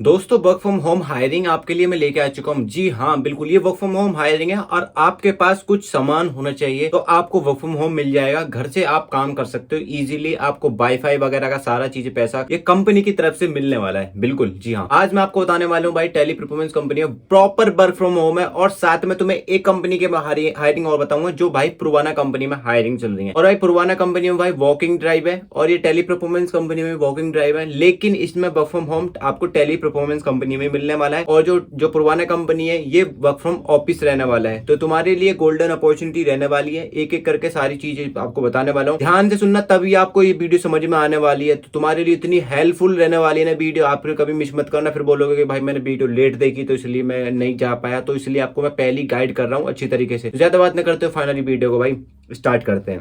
दोस्तों work from home hiring आपके लिए मैं लेके आ चुका हूँ। जी हाँ, बिल्कुल ये वर्क फ्रॉम होम हायरिंग है और आपके पास कुछ सामान होना चाहिए तो आपको वर्क फ्रॉम होम मिल जाएगा। घर से आप काम कर सकते हो इजीली। आपको वाईफाई वगैरह का सारा चीज पैसा ये कंपनी की तरफ से मिलने वाला है। बिल्कुल जी हाँ, आज मैं आपको बताने वाला हूँ भाई Teleperformance company proper work from home है और साथ में तुम्हें एक कंपनी के हायरिंग और बताऊंगा जो भाई पुरवाना कंपनी में हायरिंग चल रही है। और भाई पुरवाना कंपनी में भाई वॉकिंग ड्राइव है और ये टेली परफॉर्मेंस कंपनी में वॉकिंग ड्राइव है, लेकिन इसमें वर्क फ्रॉम होम आपको टेली परफॉर्मेंस कंपनी में मिलने वाला है। और जो जो पुरवाना कंपनी है ये वर्क फ्रॉम ऑफिस रहने वाला है। तो तुम्हारे लिए गोल्डन अपॉर्चुनिटी रहने वाली है। एक एक करके सारी चीजें आपको बताने वाला हूँ, ध्यान से सुनना तभी आपको ये वीडियो समझ में आने वाली है। तो तुम्हारे लिए इतनी हेल्पफुल रहने वाली है ना वीडियो, आप फिर कभी मिस मत करना। फिर बोलोगे कि भाई मैंने वीडियो लेट देखी तो इसलिए मैं नहीं जा पाया। तो इसलिए आपको मैं पहली गाइड कर रहा हूँ अच्छी तरीके से। ज्यादा बात न करते हो, फाइनली वीडियो को भाई स्टार्ट करते हैं।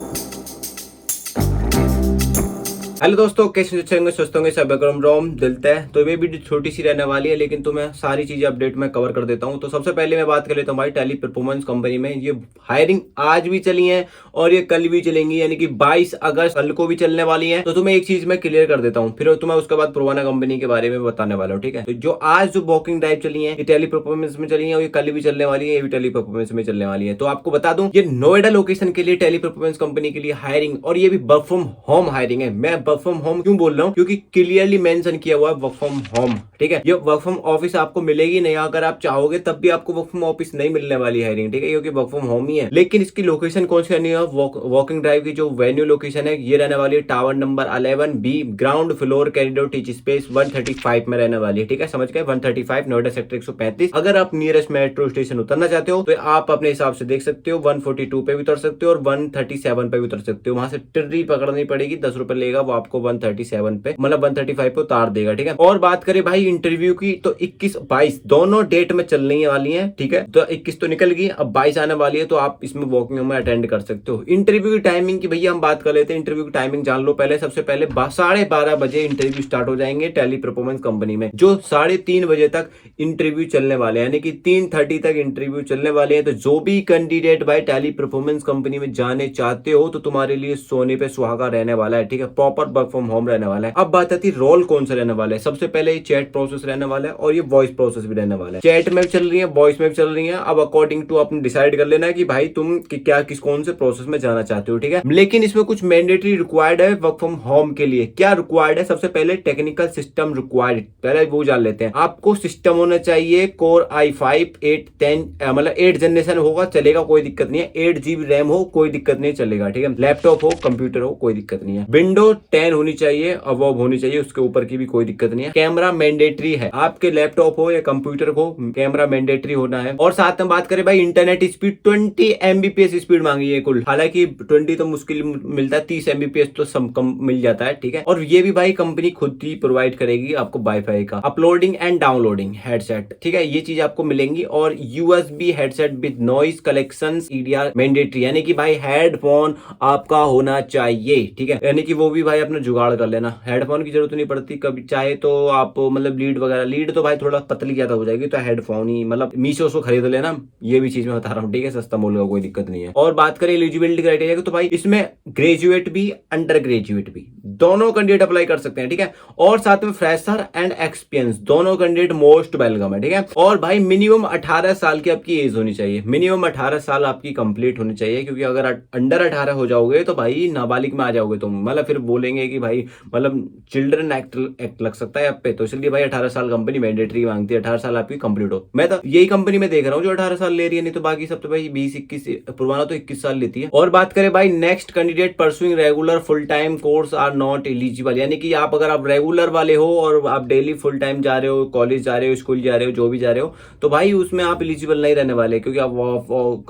हेलो दोस्तों, कैसे अच्छे होंगे, स्वस्थ होंगे, सब एकदम रोम दिलता है। तो ये वीडियो छोटी सी रहने वाली है लेकिन तुम्हें सारी चीजें अपडेट में कवर कर देता हूं। तो सबसे पहले मैं बात कर लेता हूं भाई टेली परफॉर्मेंस कंपनी में ये हायरिंग आज भी चली है और ये कल भी चलेंगी, यानी कि 22 अगस्त कल को भी चलने वाली है। तो तुम्हें एक चीज मैं क्लियर कर देता हूँ, फिर तुम्हें उसके बाद पुरवाना कंपनी के बारे में बताने वाला हूँ। ठीक है, तो जो आज जो वॉकिंग ड्राइव चली है ये टेली परफॉर्मेंस में चली है और ये कल भी चलने वाली है, ये भी टेली परफॉर्मेंस में चलने वाली है। तो आपको बता दूं ये नोएडा लोकेशन के लिए टेली परफॉर्मेंस कंपनी के लिए हायरिंग और ये भी वर्क फ्रॉम होम हायरिंग है। मैं वर्क फ्रॉम होम क्यों बोल रहा हूं, क्योंकि क्लियरली मेंशन किया हुआ है वर्क फ्रॉम होम। ठीक है, ये वर्क फ्रॉम ऑफिस आपको मिलेगी नहीं, अगर आप चाहोगे तब भी आपको वर्क फ्रॉम ऑफिस नहीं मिलने वाली हायरिंग। ठीक है, क्योंकि वर्क फ्रॉम होम ही है। लेकिन इसकी लोकेशन कौन सी रहनी है, वॉकिंग ड्राइव की जो वेन्यू लोकेशन है ये रहने वाली है tower number 11 B, ground floor, corridor, tech space 135 में रहने वाली है। ठीक है, समझ गए, 135 नोएडा सेक्टर 135। अगर आप नियरेस्ट मेट्रो स्टेशन उतरना चाहते हो तो आप अपने हिसाब से देख सकते हो, 142 पे भी उतर सकते हो और 137 पे भी उतर सकते हो। वहां से टिर्री पकड़नी पड़ेगी, 10 रुपए लेगा वो आपको 137 पे, मतलब 135 पे उतार देगा। ठीक है, और बात करें भाई इंटरव्यू की तो 21-22 दोनों डेट में चलने वाली है। ठीक है, तो 21 तो निकल गई, अब 22 आने वाली है तो आप इसमें वॉकिंग में अटेंड कर सकते हो। इंटरव्यू की टाइमिंग की भैया हम बात कर लेते हैं। इंटरव्यू की टाइमिंग जान लो पहले। सबसे पहले 12:30 बजे इंटरव्यू स्टार्ट हो जाएंगे टेली परफॉर्मेंस कंपनी में, जो 3:30 बजे तक इंटरव्यू चलने वाले हैं, यानी कि 3:30 तक इंटरव्यू चलने वाले हैं। तो जो भी कैंडिडेट भाई टेली परफॉर्मेंस कंपनी में जाने चाहते हो तो तुम्हारे लिए सोने पे सुहागा रहने वाला है। ठीक है, प्रॉपर वर्क फ्रॉम होम रहने वाला है। अब बात आती है रोल कौन सा रहने वाला है। सबसे पहले ये चैट प्रोसेस रहने वाला है और ये वॉइस प्रोसेस भी रहने वाला है। चैट में चल रही है, वॉइस में भी चल रही है। अब अकॉर्डिंग टू आपने डिसाइड कर लेना है कि भाई तुम क्या किस कौन से प्रोसेस में जाना चाहते हो। ठीक है, लेकिन इसमें कुछ मैंडेटरी रिक्वायर्ड है वर्क फ्रॉम होम के लिए। क्या रिक्वायर्ड है, सबसे पहले टेक्निकल सिस्टम रिक्वायर्ड, पहले वो जान लेते हैं। आपको सिस्टम होना चाहिए कोर i5 810, मतलब 8 जनरेशन होगा चलेगा, कोई दिक्कत नहीं है। 8 GB रैम हो कोई दिक्कत नहीं, चलेगा। ठीक है, लैपटॉप हो कंप्यूटर हो कोई दिक्कत नहीं है। विंडो 10 होनी चाहिए, अबव होनी चाहिए, उसके ऊपर की भी कोई दिक्कत नहीं है। कैमरा मैंडेटरी है, आपके लैपटॉप हो या कंप्यूटर हो कैमरा मैंडेटरी होना है। और साथ में बात करें भाई इंटरनेट स्पीड 20 Mbps स्पीड मांगी है कुल, हालांकि 20 तो मुश्किल मिलता है, 30 Mbps तो सब कम मिल जाता है। ठीक है, और ये भी भाई कंपनी खुद ही प्रोवाइड करेगी आपको वाईफाई का अपलोडिंग एंड डाउनलोडिंग हेडसेट। ठीक है, ये चीज आपको मिलेंगी। और USB headset with noise collection EDR mandatory, यानी कि भाई हेडफोन आपका होना चाहिए। ठीक है, यानी कि वो भी भाई अपना जुगाड़ कर लेना, हेडफोन की जरूरत नहीं पड़ती। कभी चाहे तो आप मतलब लीड वगैरह, लीड तो भाई थोड़ा पतली ज्यादा हो जाएगी, तो हेडफोन ही मतलब मीशो से खरीद लेना, ये भी चीज मैं बता रहा हूँ। ठीक है, सस्ता मूल्य का कोई दिक्कत नहीं है। और बात करें एलिजिबिलिटी क्राइटेरिया की तो भाई इसमें ग्रेजुएट भी अंडर ग्रेजुएट भी दोनों कैंडिडेट अप्लाई कर सकते हैं। ठीक है, और साथ में फ्रेशर एंड एक्सपीरियंस दोनों कैंडिडेट मोस्ट वेलकम है। ठीक है, और भाई मिनिमम 18 साल की आपकी एज होनी चाहिए, मिनिमम 18 साल आपकी कंप्लीट होनी चाहिए, क्योंकि अगर अंडर 18 हो जाओगे तो भाई नाबालिग में आ जाओगे तुम, मतलब फिर बोलेंगे कि भाई मतलब चिल्ड्रन एक्ट लग सकता है आप पे। तो इसलिए भाई 18 साल कंपनी मैंडेटरी मांगती है, 18 साल आपकी कंप्लीट हो। मैं तो यही कंपनी में देख रहा हूँ जो 18 साल ले रही है, नहीं तो बाकी सब तो भाई 20-21, पुरवाना तो 21 साल लेती है। और बात करें भाई next candidate pursuing regular full time course are not eligible, यानी कि आप अगर आप रेगुलर वाले हो और आप डेली फुल टाइम जा रहे हो, कॉलेज जा रहे हो, स्कूल जा रहे हो, जो भी जा रहे हो, तो भाई उसमें आप एलिजिबल नहीं रहने वाले, क्योंकि आप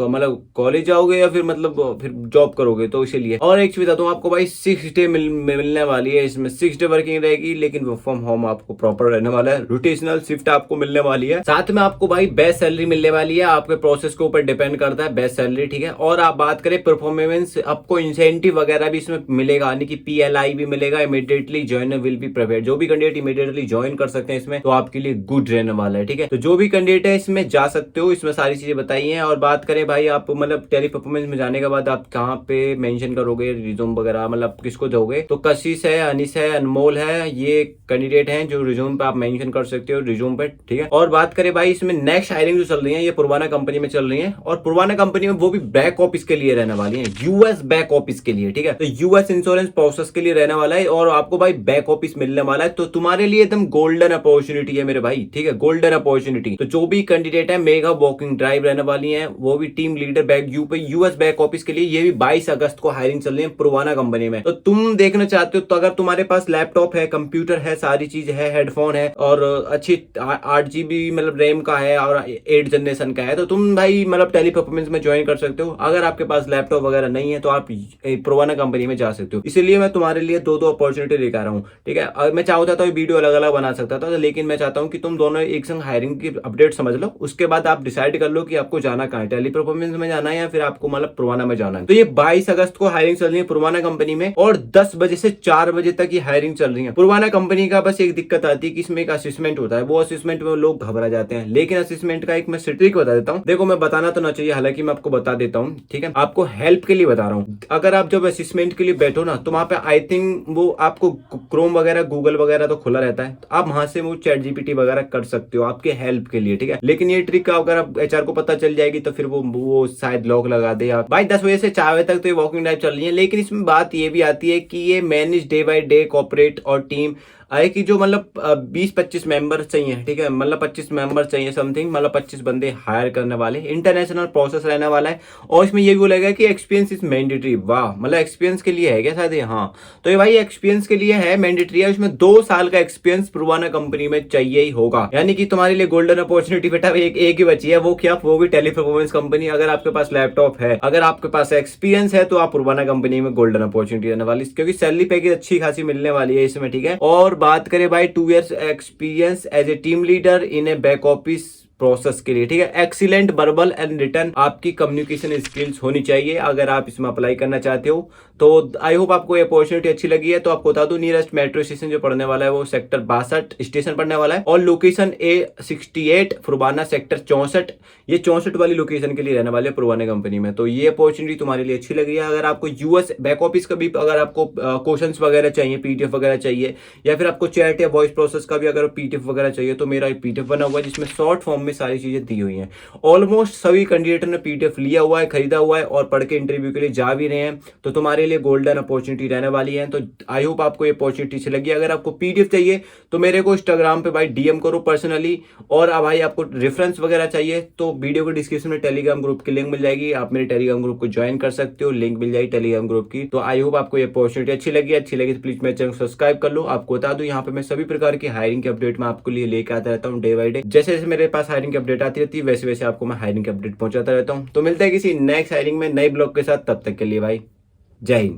मतलब कॉलेज जाओगे या फिर मतलब फिर जॉब करोगे, तो इसीलिए। और एक चीज बता दूं आपको भाई 6 डे मिलने वाली है, इसमें 6 डे वर्किंग रहेगी, लेकिन वर्क फ्रॉम होम आपको प्रॉपर रहने वाला है। रोटेशनल शिफ्ट आपको मिलने वाली है, साथ में आपको भाई बेस्ट सैलरी मिलने वाली है। आपके प्रोसेस के ऊपर डिपेंड करता है बेस्ट सैलरी। ठीक है, और आप बात करें परफॉर्मेंस, आपको इंसेंटिव वगैरह भी इसमें मिलेगा, यानी कि PLI भी मिलेगा। Immediately joiner will be prepared, जो भी कैंडिडेट इमीडिएटली ज्वाइन कर सकते हैं इसमें, तो आपके लिए गुड रहने वाला है। ठीक है, तो जो भी कैंडिडेट है इसमें जा सकते हो, इसमें सारी चीजें बताई हैं। और बात करें भाई आप मतलब टेली परफॉर्मेंस में जाने के बाद आप कहाँ पे मेंशन करोगे रिज्यूम वगैरह, मतलब किसको दोगे, तो कशिश है, अनिस है, अनमोल है, ये कैंडिडेट हैं जो रिज्यूम पे आप मेंशन कर सकते हो रिज्यूम पे, ठीक है। और बात करें भाई इसमें नेक्स्ट हायरिंग जो चल रही है ये पुरवाना कंपनी में चल रही है, और पुरवाना कंपनी में वो भी बैक ऑफिस के लिए रहने वाली है, यूएस बैक ऑफिस के लिए, ठीक है। तो यूएस इंश्योरेंस प्रोसेस के लिए रहने वाला है और आपको भाई बैक ऑफिस मिलने वाला है, तो तुम्हारे लिए एकदम गोल्डन अपॉर्चुनिटी है मेरे भाई, ठीक है, गोल्डन अपॉर्चुनिटी। तो जो भी कैंडिडेट है मेगा वॉकिंग ड्राइव रहने वाली है, वो भी team leader back US back office के लिए, ये भी 22 अगस्त को हायरिंग चल रही है पुरवाना कंपनी में। तो तुम देखना चाहते हो तो अगर तुम्हारे पास लैपटॉप है, कंप्यूटर है, सारी चीज है, हेडफोन है और अच्छी 8 GB मतलब रैम का है और 8 जनरेशन का है, तो तुम भाई मतलब टेली परफॉर्मेंस में ज्वाइन कर सकते हो। अगर आपके पास लैपटॉप वगैरह नहीं है तो आप पुरवाना कंपनी में जा सकते हो। इसीलिए मैं तुम्हारे लिए दो अपॉर्चुनिटी लेकर आ रहा हूँ, ठीक है। मैं चाहता तो वीडियो अलग अलग बना सकता था, लेकिन मैं चाहता हूँ कि तुम दोनों एक संग हायरिंग की अपडेट समझ लो, उसके बाद आप डिसाइड कर लो कि आपको जाना कहाँ है, टेली परफॉर्मेंस में जाना है या फिर आपको मतलब पुरवाना में जाना है। तो ये 22 अगस्त को हायरिंग चल रही है पुरवाना कंपनी में और 10 बजे से 4 बजे तक ये हायरिंग चल रही है। पुरवाना कंपनी का बस एक दिक्कत आती है कि इसमें एक असेसमेंट होता है, वो असेसमेंट में लोग घबरा जाते हैं, लेकिन असेसमेंट का एक मैं ट्रिक बता देता हूँ। देखो मैं बताना तो ना चाहिए, हालांकि मैं आपको बता देता हूँ, ठीक है, आपको हेल्प के लिए बता रहा हूँ। अगर आप जब असेसमेंट के लिए बैठो ना तो वहां पे आई थिंक वो आपको क्रोम वगैरह गूगल वगैरह तो खुला रहता है, तो आप वहां से वो चैट जीपीटी वगैरह कर सकते हो आपके हेल्प के लिए, ठीक है। लेकिन ये ट्रिक अगर आप एचआर को पता चल जाएगी तो फिर वो शायद लॉक लगा दे। आप भाई 10 बजे से 4 बजे तक तो ये वॉकिंग ड्राइव चल रही है, लेकिन इसमें बात ये भी आती है कि ये manage day by day corporate और टीम आए कि जो मतलब 20-25 मेंबर चाहिए, ठीक है, मतलब 25 मेंबर चाहिए समथिंग, मतलब 25 बंदे हायर करने वाले, इंटरनेशनल प्रोसेस रहने वाला है। और इसमें ये भी बोलेगा कि एक्सपीरियंस इज मैंडेटरी। वाह, मतलब एक्सपीरियंस के लिए है क्या शायद? हाँ, तो ये भाई एक्सपीरियंस के लिए है, मैंडेटरी है। उसमें 2 साल का एक्सपीरियंस पुरवाना कंपनी में चाहिए ही होगा, यानी कि तुम्हारे लिए गोल्डन अपॉर्चुनिटी बेटा एक ही बची है, वो क्या? वो भी टेली परफॉर्मेंस कंपनी। अगर आपके पास लैपटॉप है, अगर आपके पास एक्सपीरियंस है, तो आप पुरवाना कंपनी में गोल्डन अपॉर्चुनिटी रहने वाली, क्योंकि सैलरी पैकेज अच्छी खासी मिलने वाली है इसमें, ठीक है। और बात करें भाई 2 years experience as a team leader in a back office process के लिए, ठीक है। एक्सीलेंट वर्बल एंड रिटर्न आपकी कम्युनिकेशन स्किल्स होनी चाहिए अगर आप इसमें अप्लाई करना चाहते हो। तो आई होप आपको ये अपॉर्चुनिटी अच्छी लगी है। तो आपको बता दूं नियरेस्ट मेट्रो स्टेशन जो पड़ने वाला है वो सेक्टर 62 स्टेशन पड़ने वाला है, और लोकेशन A68 पुरवाना सेक्टर 64, ये 64 वाली लोकेशन के लिए रहने वाले पुरवाना कंपनी में। तो ये अपॉर्चुनिटी तुम्हारे लिए अच्छी लगी है। अगर आपको यूएस बैक ऑफिस का भी अगर आपको क्वेश्चन वगैरह चाहिए, पीडीएफ वगैरह चाहिए, या फिर आपको चैट या वॉइस प्रोसेस का भी अगर पीडीएफ वगैरह चाहिए, तो मेरा पीडीएफ बना हुआ है जिसमें शॉर्ट फॉर्म में सारी चीजें दी हुई हैं। ऑलमोस्ट सभी कैंडिडेटर ने पीडीएफ लिया हुआ है, खरीदा हुआ है और पढ़ के इंटरव्यू के लिए जा भी रहे हैं। तो तुम्हारे लिए गोल्डन अपॉर्चुनिटी रहने वाली है। तो आई होप आपको ये अपॉर्चुनिटी अच्छी लगी। अगर आपको पीडीएफ चाहिए तो मेरे को इंस्टाग्राम पे भाई डीएम करो पर्सनली, और भाई आपको रेफरेंस वगैरह चाहिए तो वीडियो के डिस्क्रिप्शन में टेलीग्राम ग्रुप की लिंक मिल जाएगी, आप मेरे टेलीग्राम ग्रुप को ज्वाइन कर सकते हो, लिंक मिल जाएगी टेलीग्राम ग्रुप की। तो आई होप आपको ये अपॉर्चुनिटी अच्छी लगी तो प्लीज मेरे चैनल को सब्सक्राइब कर लो। आपको बता दूं यहाँ पे मैं सभी प्रकार की हायरिंग की अपडेट मैं आपके लिए लेकर आता रहता हूँ डे बाय डे। जैसे जैसे मेरे पास हायरिंग की अपडेट आती रहती है वैसे वैसे आपको मैं हायरिंग की अपडेट पहुंचाता रहता हूँ। तो मिलता है किसी नेक्स्ट हायरिंग में नए ब्लॉग के साथ, तब तक के लिए भाई जय हिंद।